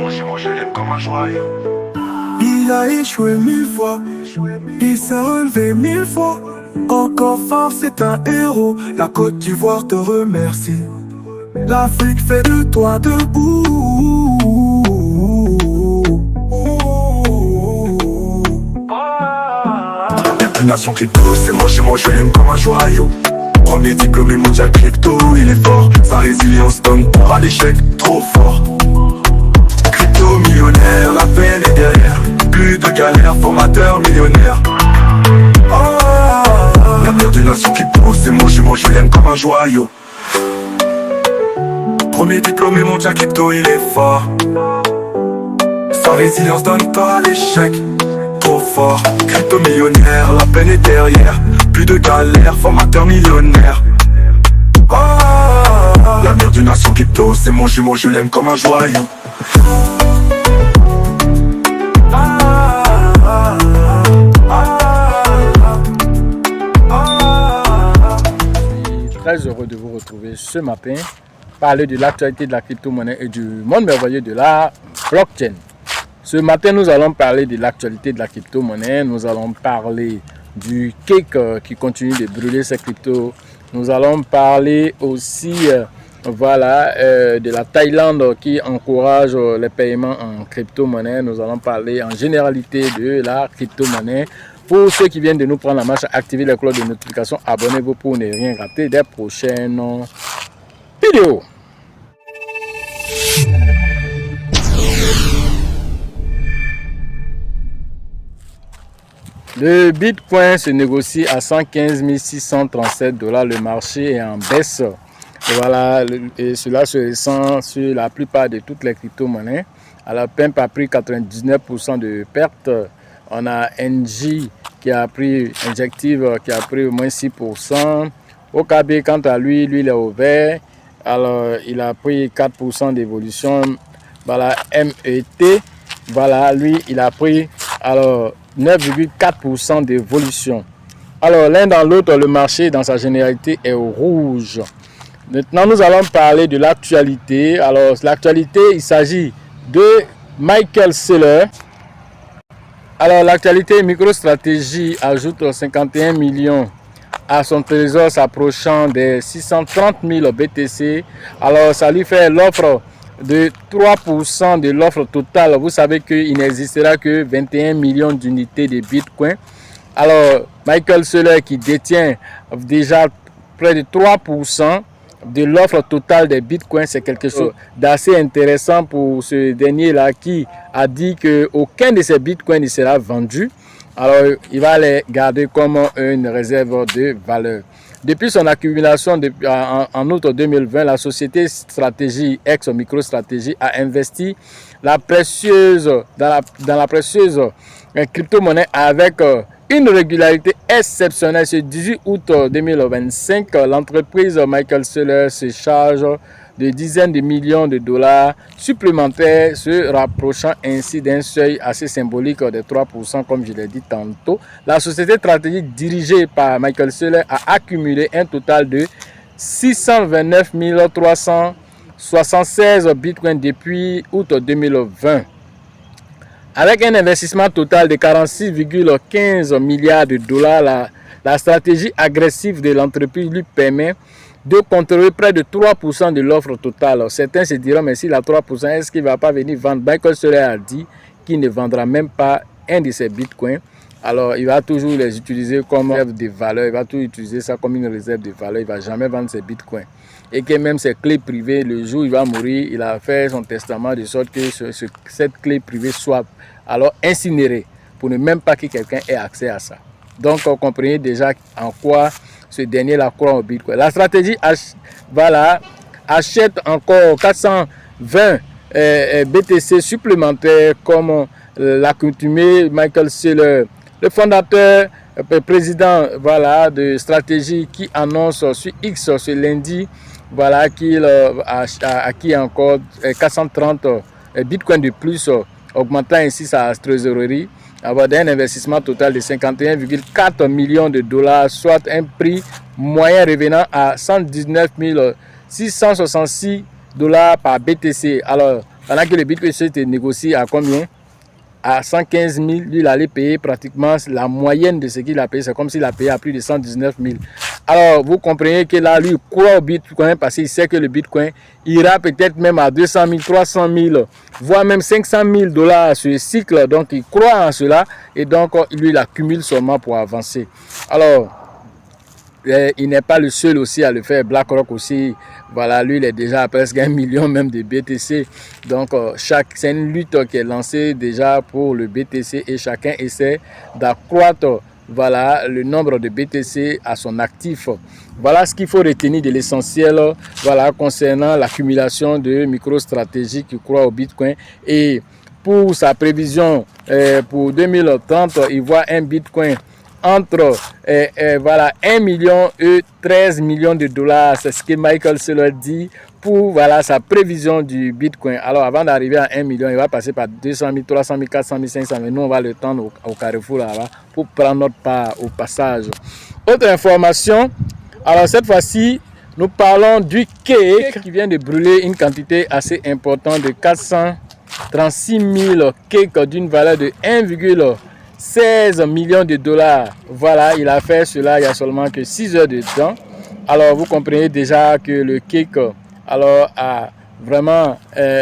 moi je l'aime comme un joyau. Il a échoué 1000 fois, il s'est relevé 1000 fois. Encore fort, c'est un héros, la Côte d'Ivoire te remercie. L'Afrique fait de toi debout. La nation crypto, c'est moi je l'aime comme un joyau. Premier diplômé mondial crypto, il est fort. Sa résilience donne pas à l'échec, trop fort. Crypto millionnaire, la peine est derrière. Plus de galères, formateur millionnaire. L'avenir d'une nation crypto, c'est moi je l'aime comme un joyau. Premier diplômé mondial crypto, il est fort. Sa résilience donne pas à l'échec, trop fort. Crypto millionnaire, la peine est derrière. Plus de galères, formateur millionnaire. L'avenir d'une nation crypto, c'est mon jumeau, je l'aime comme un joyau. Très heureux de vous retrouver ce matin, parler de l'actualité de la crypto-monnaie et du monde merveilleux de la blockchain. Ce matin, nous allons parler de l'actualité de la crypto-monnaie, nous allons parler du cake qui continue de brûler ses cryptos, nous allons parler aussi de la Thaïlande qui encourage les paiements en crypto-monnaie, nous allons parler en généralité de la crypto-monnaie. Pour ceux qui viennent de nous prendre la marche, activez la cloche de notification, abonnez-vous pour ne rien rater des prochaines vidéos. Le Bitcoin se négocie à 115 637 $. Le marché est en baisse. Voilà, et cela se ressent sur la plupart de toutes les crypto-monnaies. Alors, PIMP a pris 99% de pertes. On a NJ qui a pris, Injective qui a pris au moins 6%. OKB, quant à lui, il est au vert. Alors, il a pris 4% d'évolution. Voilà, MET, voilà, lui, il a pris alors 9,4% d'évolution. Alors, l'un dans l'autre, le marché, dans sa généralité, est au rouge. Maintenant, nous allons parler de l'actualité. Alors, l'actualité, il s'agit de Michael Saylor. Alors, l'actualité, MicroStrategy ajoute 51 millions à son trésor, s'approchant des 630 000 BTC. Alors, ça lui fait l'offre de 3% de l'offre totale. Vous savez qu'il n'existera que 21 millions d'unités de Bitcoin. Alors, Michael Saylor qui détient déjà près de 3% de l'offre totale des bitcoins, c'est quelque chose d'assez intéressant pour ce dernier-là qui a dit qu'aucun de ces bitcoins ne sera vendu. Alors, il va les garder comme une réserve de valeur. Depuis son accumulation en août 2020, la société Stratégie, ex-MicroStrategy, a investi dans la précieuse crypto-monnaie avec une régularité exceptionnelle. Ce 18 août 2025, l'entreprise Michael Saylor se charge de dizaines de millions de dollars supplémentaires, se rapprochant ainsi d'un seuil assez symbolique de 3%, comme je l'ai dit tantôt. La société stratégique dirigée par Michael Saylor a accumulé un total de 629 376 bitcoins depuis août 2020. Avec un investissement total de 46,15 milliards de dollars, la stratégie agressive de l'entreprise lui permet de contrôler près de 3% de l'offre totale. Certains se diront, mais s'il a 3%, est-ce qu'il ne va pas venir vendre? Michael Saylor a dit qu'il ne vendra même pas un de ses bitcoins. Alors, il va toujours les utiliser comme réserve de valeur. Il va toujours utiliser ça comme une réserve de valeur. Il ne va jamais vendre ses bitcoins. Et que même ses clés privées, le jour où il va mourir, il a fait son testament de sorte que cette clé privée soit alors incinérée pour ne même pas que quelqu'un ait accès à ça. Donc, vous comprenez déjà en quoi ce dernier la croit au Bitcoin. La stratégie achète encore 420 BTC supplémentaires comme l'accoutumé Michael Saylor, le fondateur, président de stratégie qui annonce sur X ce lundi qu'il a acquis encore 430 bitcoins de plus, augmentant ainsi sa trésorerie, avoir un investissement total de 51,4 millions de dollars, soit un prix moyen revenant à 119 666 $ par BTC. Alors, pendant que le bitcoin se négocie à combien? À 115 000, lui, il allait payer pratiquement la moyenne de ce qu'il a payé. C'est comme s'il a payé à plus de 119 000. Alors, vous comprenez que là, lui, il croit au bitcoin parce qu'il sait que le bitcoin ira peut-être même à 200 000, 300 000, voire même 500 000 $ sur le cycle. Donc, il croit en cela et donc, lui, il accumule seulement pour avancer. Alors, il n'est pas le seul aussi à le faire. BlackRock aussi, voilà, lui, il est déjà à presque 1 million même de BTC. Donc, c'est une lutte qui est lancée déjà pour le BTC et chacun essaie d'accroître, voilà, le nombre de BTC à son actif. Voilà ce qu'il faut retenir de l'essentiel, voilà, concernant l'accumulation de MicroStrategy qui croit au Bitcoin. Et pour sa prévision pour 2030, il voit un Bitcoin entre voilà, 1 million et 13 millions de $. C'est ce que Michael Saylor dit pour voilà, sa prévision du Bitcoin. Alors, avant d'arriver à 1 million, il va passer par 200 000, 300 000, 400 000, 500 000. Nous, on va le tendre au carrefour là-bas pour prendre notre part au passage. Autre information, alors cette fois-ci, nous parlons du cake qui vient de brûler une quantité assez importante de 436 000 cakes d'une valeur de 1,16 million de $. Voilà, il a fait cela il y a seulement que 6 heures de temps. Alors, vous comprenez déjà que le cake alors, a vraiment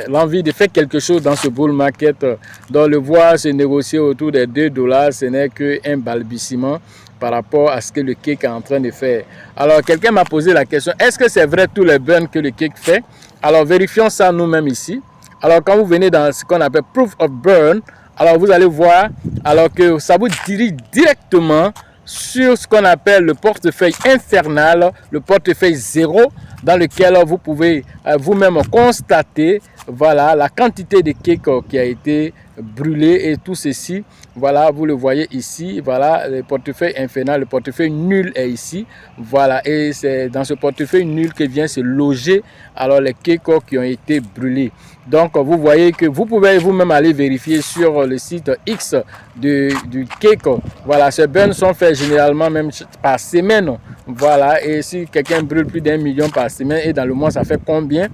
l'envie de faire quelque chose dans ce bull market. Donc, le voir se négocier autour des 2 $, ce n'est qu'un balbutiement par rapport à ce que le cake est en train de faire. Alors, quelqu'un m'a posé la question, est-ce que c'est vrai tous les burns que le cake fait? Alors, vérifions ça nous-mêmes ici. Alors, quand vous venez dans ce qu'on appelle Proof of Burn, alors vous allez voir alors que ça vous dirige directement sur ce qu'on appelle le portefeuille infernal, le portefeuille zéro, dans lequel vous pouvez vous-même constater voilà, la quantité de cake qui a été brûlé et tout ceci. Voilà, vous le voyez ici, voilà, le portefeuille infernal, le portefeuille nul est ici. Voilà, et c'est dans ce portefeuille nul que vient se loger alors les cakes qui ont été brûlés. Donc, vous voyez que vous pouvez vous-même aller vérifier sur le site X du cake. Voilà, ces burns sont faits généralement même par semaine. Voilà, et si quelqu'un brûle plus d'1 million par semaine, et dans le mois, ça fait combien?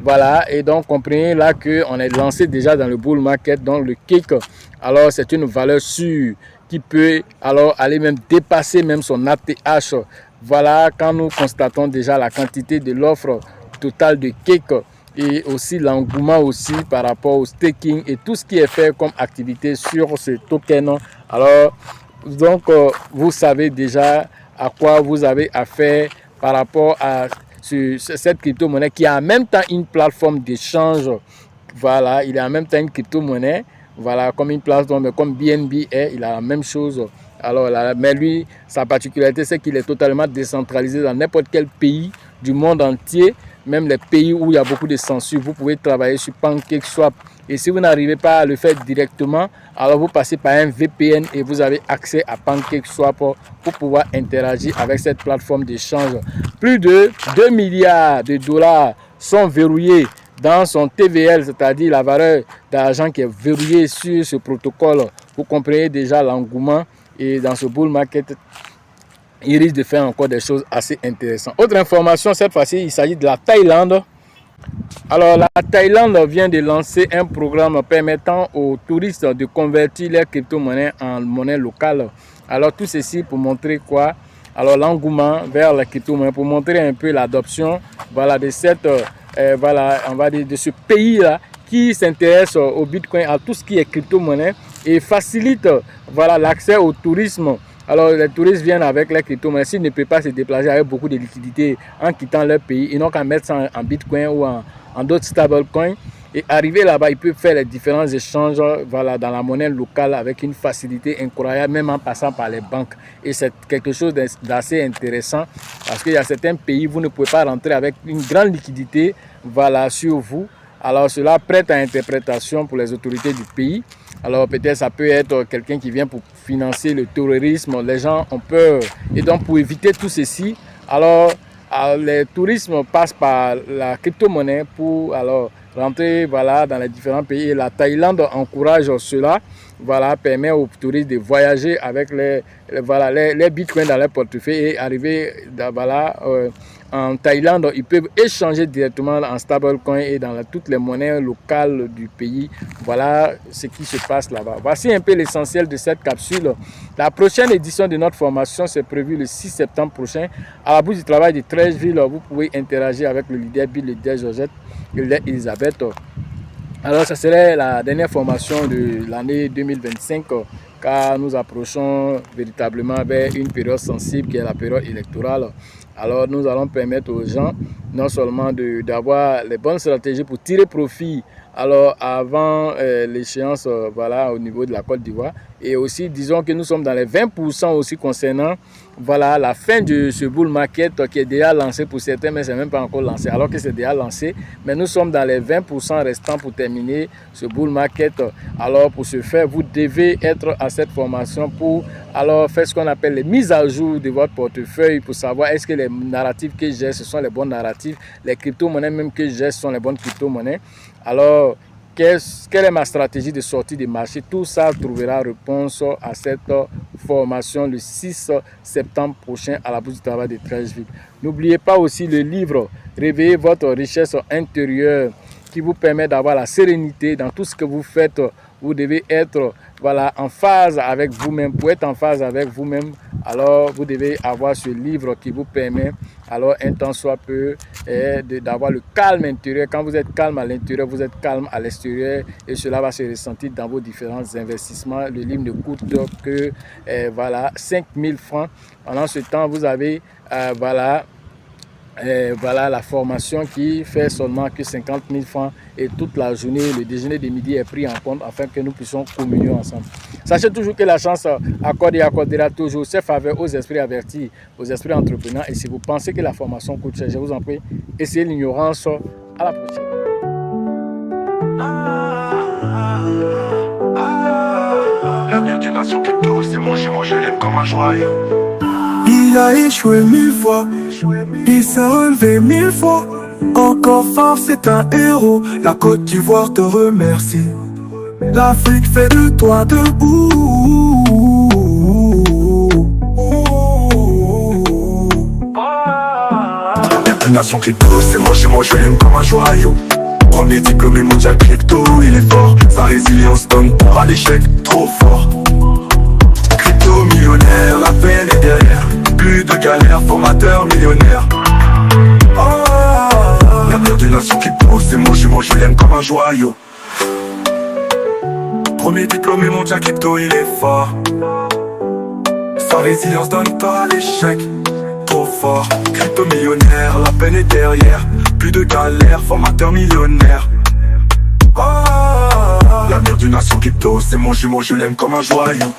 Voilà, et donc comprenez là qu'on est lancé déjà dans le bull market, donc le cake. Alors, c'est une valeur sûre qui peut alors aller même dépasser même son ATH. Voilà, quand nous constatons déjà la quantité de l'offre totale de cake et aussi l'engouement aussi par rapport au staking et tout ce qui est fait comme activité sur ce token. Alors, donc, vous savez déjà à quoi vous avez affaire par rapport à cette crypto-monnaie qui a en même temps une plateforme d'échange. Voilà, il a en même temps une crypto-monnaie. Voilà, comme une plateforme, comme BNB est, il a la même chose. Alors, mais lui, sa particularité, c'est qu'il est totalement décentralisé dans n'importe quel pays du monde entier. Même les pays où il y a beaucoup de censure, vous pouvez travailler sur PancakeSwap. Et si vous n'arrivez pas à le faire directement, alors vous passez par un VPN et vous avez accès à PancakeSwap pour pouvoir interagir avec cette plateforme d'échange. Plus de 2 milliards de $ sont verrouillés dans son TVL, c'est-à-dire la valeur d'argent qui est verrouillée sur ce protocole. Vous comprenez déjà l'engouement et dans ce bull market, il risque de faire encore des choses assez intéressantes. Autre information, cette fois-ci, il s'agit de la Thaïlande. Alors, la Thaïlande vient de lancer un programme permettant aux touristes de convertir leurs crypto-monnaies en monnaie locale. Alors, tout ceci pour montrer quoi? Alors, l'engouement vers la crypto-monnaie, pour montrer un peu l'adoption, voilà, de cette, voilà, on va dire, de ce pays-là qui s'intéresse au Bitcoin, à tout ce qui est crypto-monnaie et facilite, voilà, l'accès au tourisme. Alors, les touristes viennent avec les crypto-monnaies. S'ils ne peuvent pas se déplacer avec beaucoup de liquidités en quittant leur pays, ils n'ont qu'à mettre ça en Bitcoin ou en d'autres stablecoins. Et arriver là-bas, ils peuvent faire les différents échanges voilà, dans la monnaie locale avec une facilité incroyable, même en passant par les banques. Et c'est quelque chose d'assez intéressant parce qu'il y a certains pays, vous ne pouvez pas rentrer avec une grande liquidité voilà, sur vous. Alors, cela prête à interprétation pour les autorités du pays. Alors, peut-être ça peut être quelqu'un qui vient pour financer le terrorisme. Les gens ont peur. Et donc, pour éviter tout ceci, alors, les tourismes passent par la crypto-monnaie pour alors, rentrer voilà, dans les différents pays. Et la Thaïlande encourage cela. Voilà, permet aux touristes de voyager avec les bitcoins dans leur portefeuille et arriver voilà, en Thaïlande, ils peuvent échanger directement en stablecoin et dans toutes les monnaies locales du pays. Voilà ce qui se passe là-bas. Voici un peu l'essentiel de cette capsule. La prochaine édition de notre formation, c'est prévu le 6 septembre prochain. À la Bourse du Travail de Treichville, vous pouvez interagir avec le leader Bill, le leader Georgette, le leader Elisabeth. Alors, ça serait la dernière formation de l'année 2025, car nous approchons véritablement vers une période sensible qui est la période électorale. Alors, nous allons permettre aux gens non seulement d'avoir les bonnes stratégies pour tirer profit alors avant l'échéance voilà, au niveau de la Côte d'Ivoire, et aussi disons que nous sommes dans les 20% aussi concernant voilà, la fin de ce bull market qui est déjà lancé pour certains, mais ce n'est même pas encore lancé, alors que c'est déjà lancé. Mais nous sommes dans les 20% restants pour terminer ce bull market. Alors pour ce faire, vous devez être à cette formation pour alors faire ce qu'on appelle les mises à jour de votre portefeuille pour savoir est-ce que les narratifs que j'ai, ce sont les bons narratifs, les crypto-monnaies même que j'ai, ce sont les bonnes crypto-monnaies. Alors, quelle est ma stratégie de sortie du marché? Tout ça trouvera réponse à cette formation le 6 septembre prochain à la Bourse du Travail de Treichville. N'oubliez pas aussi le livre « Réveillez votre richesse intérieure » qui vous permet d'avoir la sérénité dans tout ce que vous faites. Vous devez être voilà, en phase avec vous-même. Pour être en phase avec vous-même, alors vous devez avoir ce livre qui vous permet, alors un temps soit peu, d'avoir le calme intérieur. Quand vous êtes calme à l'intérieur, vous êtes calme à l'extérieur et cela va se ressentir dans vos différents investissements. Le livre ne coûte que voilà, 5 000 francs. Pendant ce temps, vous avez voilà la formation qui fait seulement que 50 000 francs et toute la journée, le déjeuner de midi est pris en compte afin que nous puissions communier ensemble. Sachez toujours que la chance accorde et accordera toujours ses faveurs aux esprits avertis, aux esprits entrepreneurs. Et si vous pensez que la formation coûte cher, je vous en prie, essayez l'ignorance. À la prochaine. L'avenir des nations crypto, c'est moi je l'aime comme un joyau. Il a échoué 1000 fois, il s'est relevé 1000 fois. Encore fort, c'est un héros. La Côte d'Ivoire te remercie. L'Afrique fait de toi debout. L'avenir des nations crypto, c'est moi je l'aime comme un joyau. Premier diplômé mondial crypto, il est fort. Sa résilience donne peur à l'échec, trop fort. Millionnaire, la peine est derrière. Plus de galère, formateur millionnaire. L'avenir des nations crypto, c'est mon jumeau, je l'aime comme un joyau. Premier diplômé mondial crypto, il est fort. Sa résilience donne pas à l'échec, trop fort. Crypto millionnaire, la peine est derrière. Plus de galère, formateur millionnaire. L'avenir des nations crypto, c'est mon jumeau, je l'aime comme un joyau.